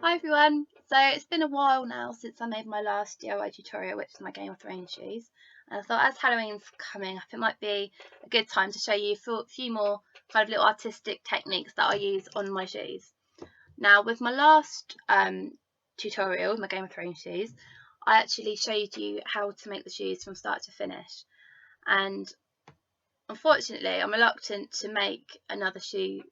Hi everyone! So it's been a while now since I made my last DIY tutorial, which is my Game of Thrones shoes. And I thought as Halloween's coming up, it might be a good time to show you a few more kind of little artistic techniques that I use on my shoes. Now with my last tutorial, my Game of Thrones shoes, I actually showed you how to make the shoes from start to finish. And unfortunately, I'm reluctant to make another shoe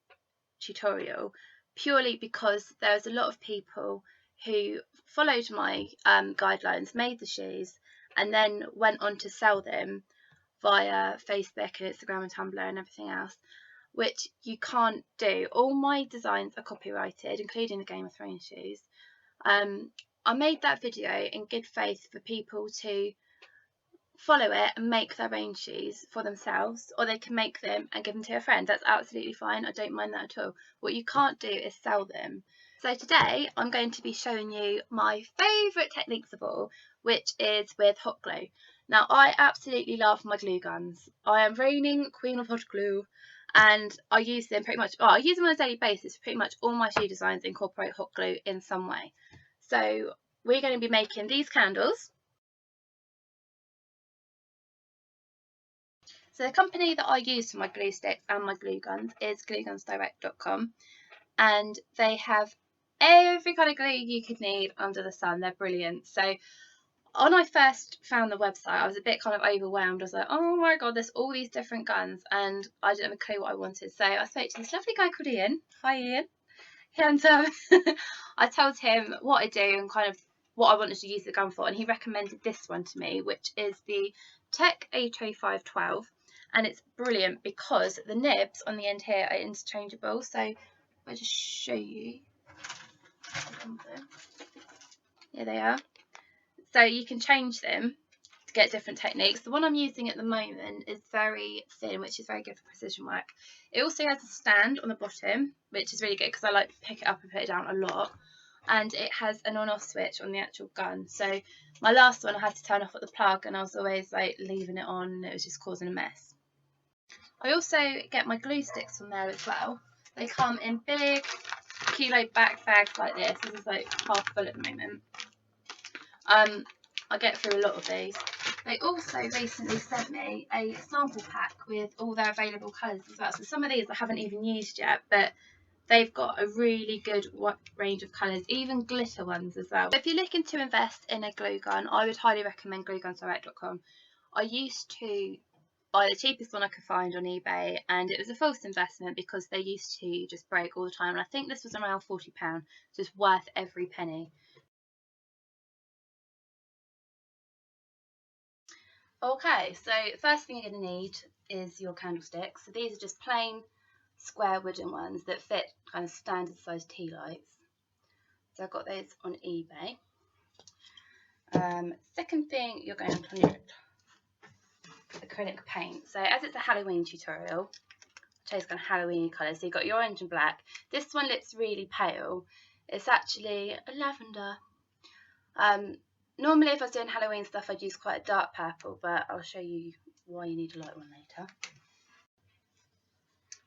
tutorial purely because there's a lot of people who followed my guidelines, made the shoes, and then went on to sell them via Facebook and Instagram and Tumblr and everything else, which you can't do. All my designs are copyrighted, including the Game of Thrones shoes. I made that video in good faith for people to follow it and make their own shoes for themselves, or they can make them and give them to a friend. That's absolutely fine. I don't mind that at all. What you can't do is sell them. So today I'm going to be showing you my favourite techniques of all, which is with hot glue. Now I absolutely love my glue guns. I am reigning queen of hot glue, and I use them pretty much, I use them on a daily basis. Pretty much all my shoe designs incorporate hot glue in some way. So we're going to be making these candles. So the company that I use for my glue sticks and my glue guns is gluegunsdirect.com, and they have every kind of glue you could need under the sun. They're brilliant. So when I first found the website, I was a bit kind of overwhelmed. I was like, oh my god, there's all these different guns, and I didn't have a clue what I wanted. So I spoke to this lovely guy called Ian. Hi Ian. And I told him what I do and kind of what I wanted to use the gun for, and he recommended this one to me, which is the Tech A2512. And it's brilliant because the nibs on the end here are interchangeable. So I'll just show you. Here they are. So you can change them to get different techniques. The one I'm using at the moment is very thin, which is very good for precision work. It also has a stand on the bottom, which is really good because I like to pick it up and put it down a lot. And it has an on-off switch on the actual gun. So my last one I had to turn off at the plug, and I was always like leaving it on, and it was just causing a mess. I also get my glue sticks from there as well. They come in big kilo bags like this. This is like half full at the moment. I get through a lot of these. They also recently sent me a sample pack with all their available colours as well. So some of these I haven't even used yet, but they've got a really good range of colours, even glitter ones as well. If you're looking to invest in a glue gun, I would highly recommend gluegunsdirect.com. I used to buy the cheapest one I could find on eBay, and it was a false investment because they used to just break all the time, and I think this was around £40, just worth every penny. Okay, so first thing you're going to need is your candlesticks. So these are just plain square wooden ones that fit kind of standard size tea lights. So I've got those on eBay. Second thing you're going to need acrylic paint. So as it's a Halloween tutorial, I chose kind of Halloween colours. So you've got your orange and black. This one looks really pale. It's actually a lavender. Normally if I was doing Halloween stuff I'd use quite a dark purple, but I'll show you why you need a light one later.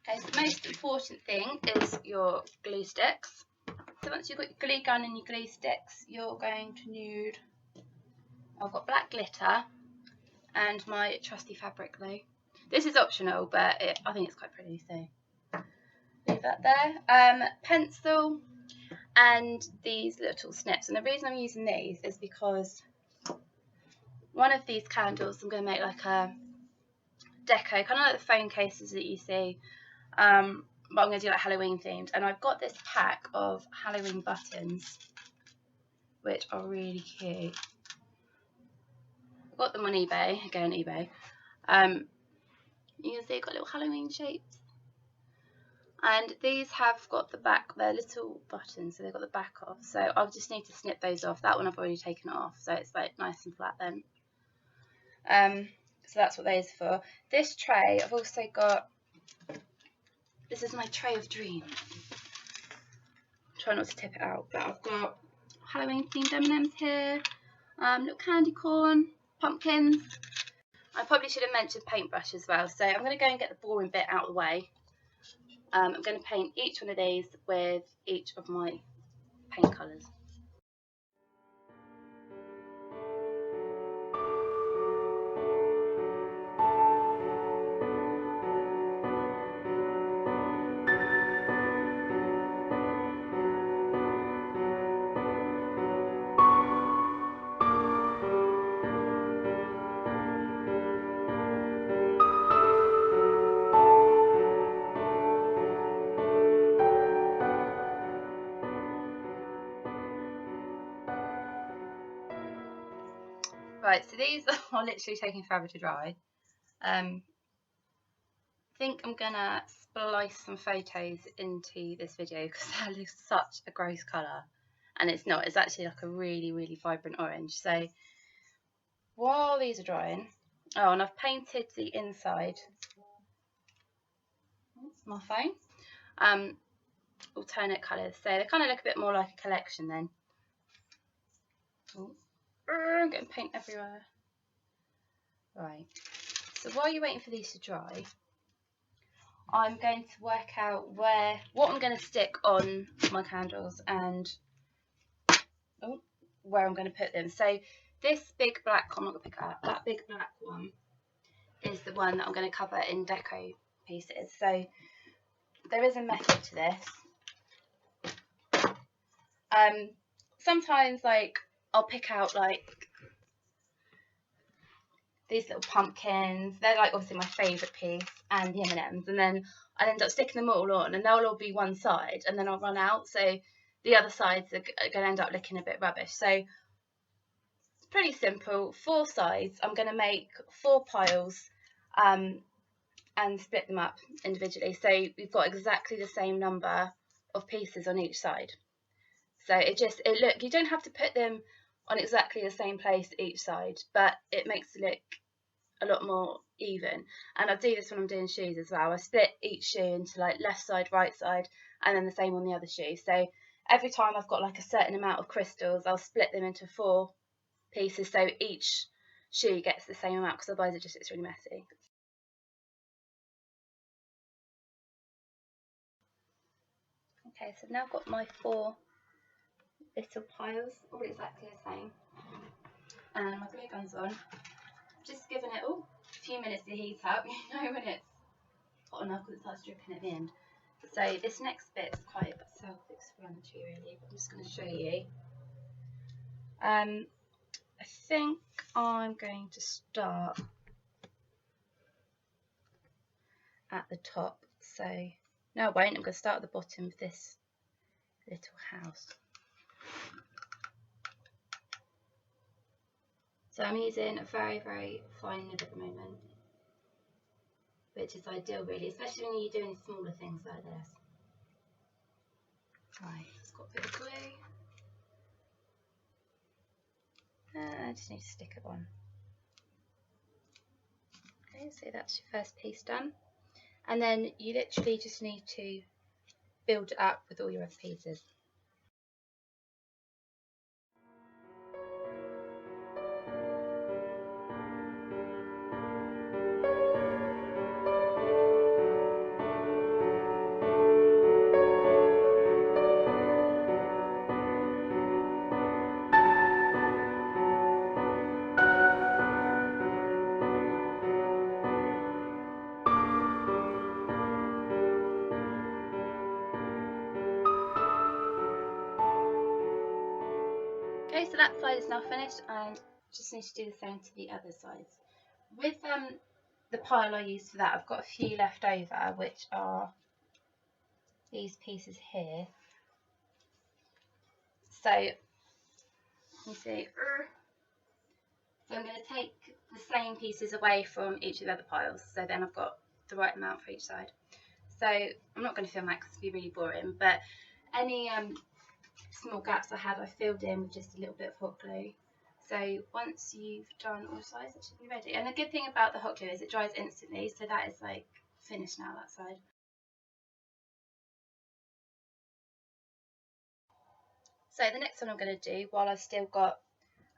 Okay, so the most important thing is your glue sticks. So once you've got your glue gun and your glue sticks, you're going to need, I've got black glitter and my trusty fabric glue. This is optional, but I think it's quite pretty, so leave that there. Pencil and these little snips, and the reason I'm using these is because one of these candles I'm going to make like a deco, kind of like the phone cases that you see, but I'm going to do like Halloween themed, and I've got this pack of Halloween buttons which are really cute. I got them on eBay, again eBay. You can see I've got little Halloween shapes. And these have got the back, they're little buttons, so they've got the back off. So I'll just need to snip those off. That one I've already taken off, so it's like nice and flat then. So that's what those are for. This tray, I've also got, this is my tray of dreams. Try not to tip it out, but I've got Halloween themed M&Ms here, little candy corn, pumpkins. I probably should have mentioned paintbrush as well, so I'm going to go and get the boring bit out of the way. I'm going to paint each one of these with each of my paint colours. Right, so these are literally taking forever to dry. I think I'm gonna splice some photos into this video because that looks such a gross colour, and it's not. It's actually like a really, really vibrant orange. So while these are drying, oh, and I've painted the inside. That's my phone. Alternate colours, so they kind of look a bit more like a collection then. I'm getting paint everywhere. Right, so while you're waiting for these to dry, I'm going to work out what I'm going to stick on my candles and where I'm going to put them. So this big black, I'm not going to pick it up, that big black one is the one that I'm going to cover in deco pieces. So there is a method to this. Sometimes like I'll pick out like these little pumpkins, they're like obviously my favourite piece, and the M&Ms, and then I end up sticking them all on and they'll all be one side and then I'll run out, so the other sides are going to end up looking a bit rubbish. So it's pretty simple, 4 sides. I'm going to make 4 piles and split them up individually, so we've got exactly the same number of pieces on each side. So look, you don't have to put them on exactly the same place each side, but it makes it look a lot more even. And I do this when I'm doing shoes as well. I split each shoe into like left side, right side, and then the same on the other shoe. So every time I've got like a certain amount of crystals, I'll split them into 4 pieces so each shoe gets the same amount, because otherwise it's really messy. Okay, so now I've got my 4 little piles, all exactly the same, and my glue gun's on. Just giving it a few minutes to heat up. You know when it's hot enough because it starts dripping at the end. So this next bit is quite self-explanatory really, but I'm just going to show you. I think I'm going to start at the top. So no, I won't. I'm going to start at the bottom of this little house. So I'm using a very, very fine nib at the moment, which is ideal really, especially when you're doing smaller things like this. Right, it's got a bit of glue. I just need to stick it on. Okay, so that's your first piece done. And then you literally just need to build it up with all your other pieces. Okay, so that side is now finished, and just need to do the same to the other sides. With the pile I used for that, I've got a few left over, which are these pieces here. So you see, so I'm going to take the same pieces away from each of the other piles, so then I've got the right amount for each side. So I'm not going to film that because it'd be really boring, but any small gaps I had, I filled in with just a little bit of hot glue. So once you've done all sides, it should be ready. And the good thing about the hot glue is it dries instantly, so that is like finished now, that side. So the next one I'm going to do, while I've still got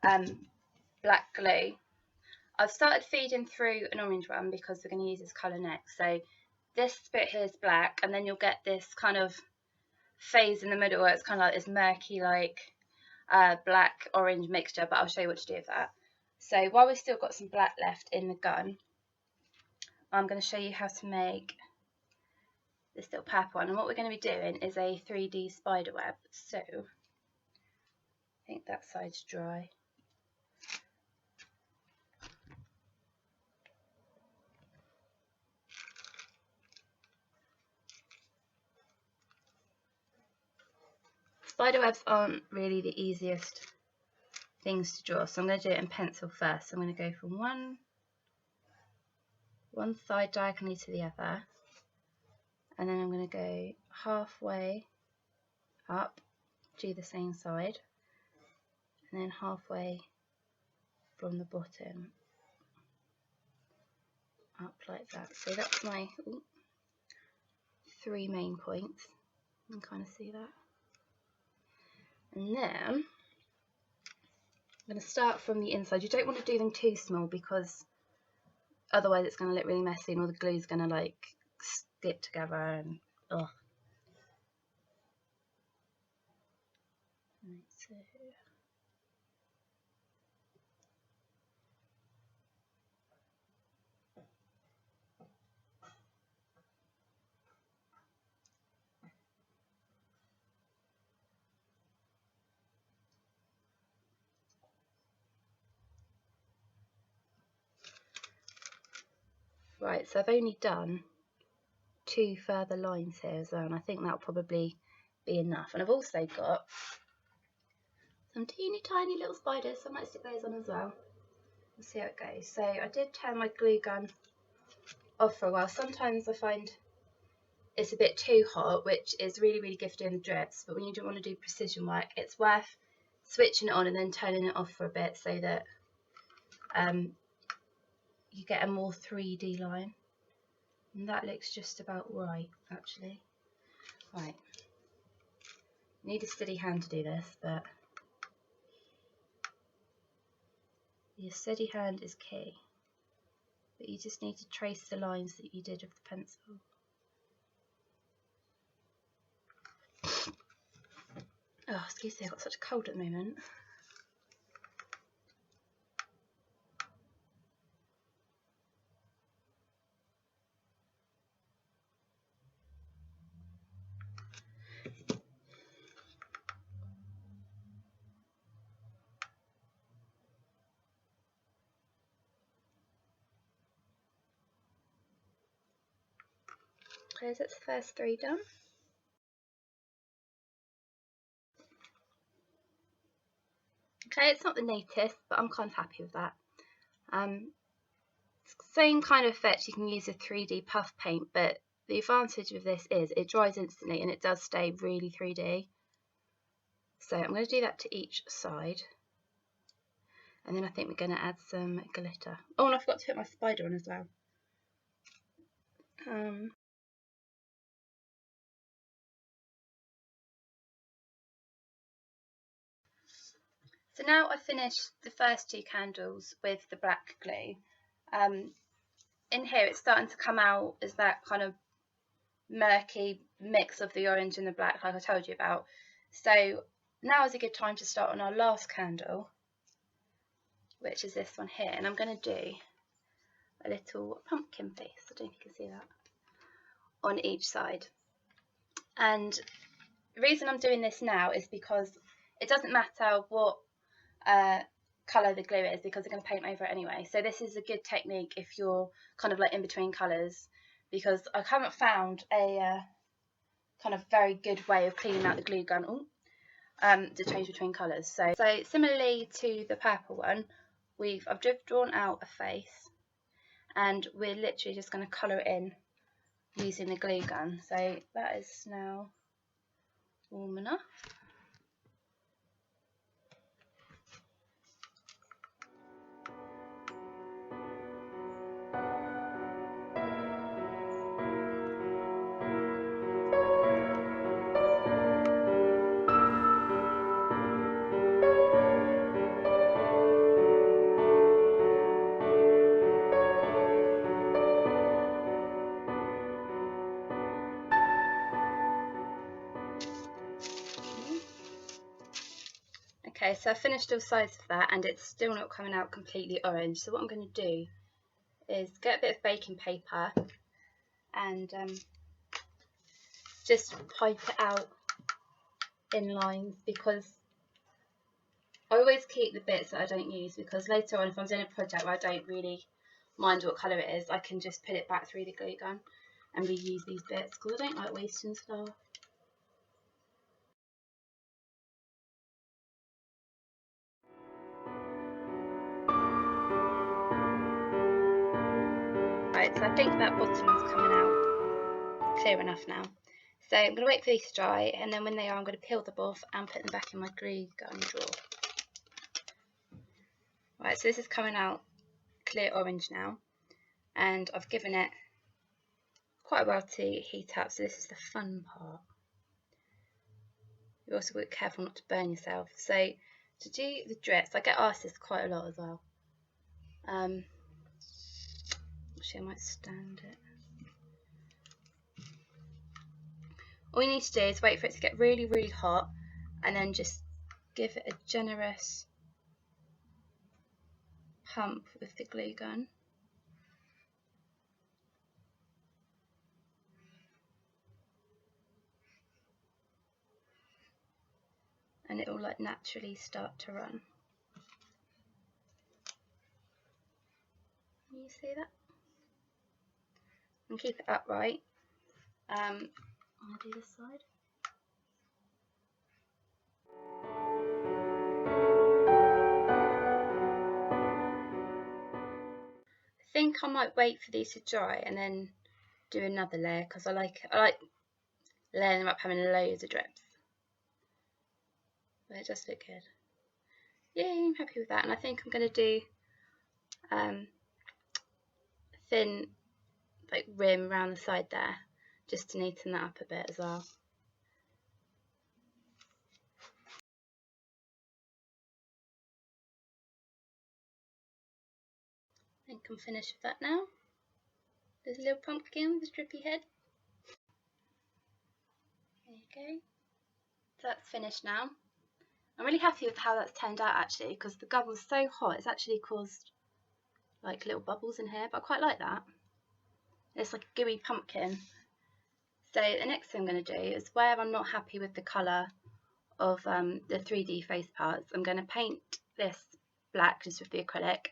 black glue, I've started feeding through an orange one because we're going to use this colour next. So this bit here is black, and then you'll get this kind of phase in the middle where it's kind of like this murky, like black orange mixture, but I'll show you what to do with that. So while we've still got some black left in the gun, I'm going to show you how to make this little purple one. And what we're going to be doing is a 3D spider web. So I think that side's dry. Spider webs aren't really the easiest things to draw, so I'm going to do it in pencil first. So I'm going to go from one side diagonally to the other, and then I'm going to go halfway up, do the same side, and then halfway from the bottom up like that. So that's my 3 main points. You can kind of see that. And then I'm going to start from the inside. You don't want to do them too small because otherwise it's going to look really messy and all the glue's going to like stick together and ugh. Right, so I've only done 2 further lines here as well, and I think that'll probably be enough. And I've also got some teeny tiny little spiders, so I might stick those on as well. We'll see how it goes. So I did turn my glue gun off for a while. Sometimes I find it's a bit too hot, which is really good for doing the drips, but when you don't want to do precision work, it's worth switching it on and then turning it off for a bit so that you get a more 3D line. And that looks just about right, actually. Right. Need a steady hand to do this, but your steady hand is key. But you just need to trace the lines that you did with the pencil. Oh, excuse me, I've got such a cold at the moment. Okay, so that's the first 3 done. Okay, it's not the neatest, but I'm kind of happy with that. Same kind of effect you can use a 3D puff paint, but the advantage of this is it dries instantly and it does stay really 3D. So I'm going to do that to each side. And then I think we're going to add some glitter. Oh, and I forgot to put my spider on as well. So now I've finished the first 2 candles with the black glue. In here it's starting to come out as that kind of murky mix of the orange and the black like I told you about. So now is a good time to start on our last candle, which is this one here, and I'm going to do a little pumpkin face, I don't know if you can see that, on each side. And the reason I'm doing this now is because it doesn't matter what colour the glue is, because they're going to paint over it anyway. So this is a good technique if you're kind of like in between colours, because I haven't found a kind of very good way of cleaning out the glue gun to change between colours. So similarly to the purple one, I've just drawn out a face, and we're literally just going to colour it in using the glue gun. So that is now warm enough. Okay, so I finished all sides of that and it's still not coming out completely orange. So what I'm going to do is get a bit of baking paper and just pipe it out in lines, because I always keep the bits that I don't use, because later on if I'm doing a project where I don't really mind what colour it is, I can just put it back through the glue gun and reuse these bits, because I don't like wasting stuff. Right, so I think that bottom is coming out clear enough now. So I'm going to wait for these to dry, and then when they are, I'm going to peel them off and put them back in my glue gun drawer. Right, so this is coming out clear orange now, and I've given it quite a while to heat up, so this is the fun part. You've also got to be careful not to burn yourself. So to do the drips, I get asked this quite a lot as well. Actually, I might stand it. All you need to do is wait for it to get really, really hot, and then just give it a generous pump with the glue gun. And it will like naturally start to run. Can you see that? And keep it upright. I'll do this side. I think I might wait for these to dry and then do another layer, because I like layering them up, having loads of drips. But it does look good. Yeah, I'm happy with that. And I think I'm going to do thin like rim around the side there, just to neaten that up a bit as well. I think I'm finished with that now. There's a little pumpkin with a drippy head. There you go. So that's finished now. I'm really happy with how that's turned out actually, because the gun was so hot it's actually caused like little bubbles in here, but I quite like that. It's like a gooey pumpkin. So the next thing I'm going to do is, where I'm not happy with the colour of the 3D face parts, I'm going to paint this black just with the acrylic,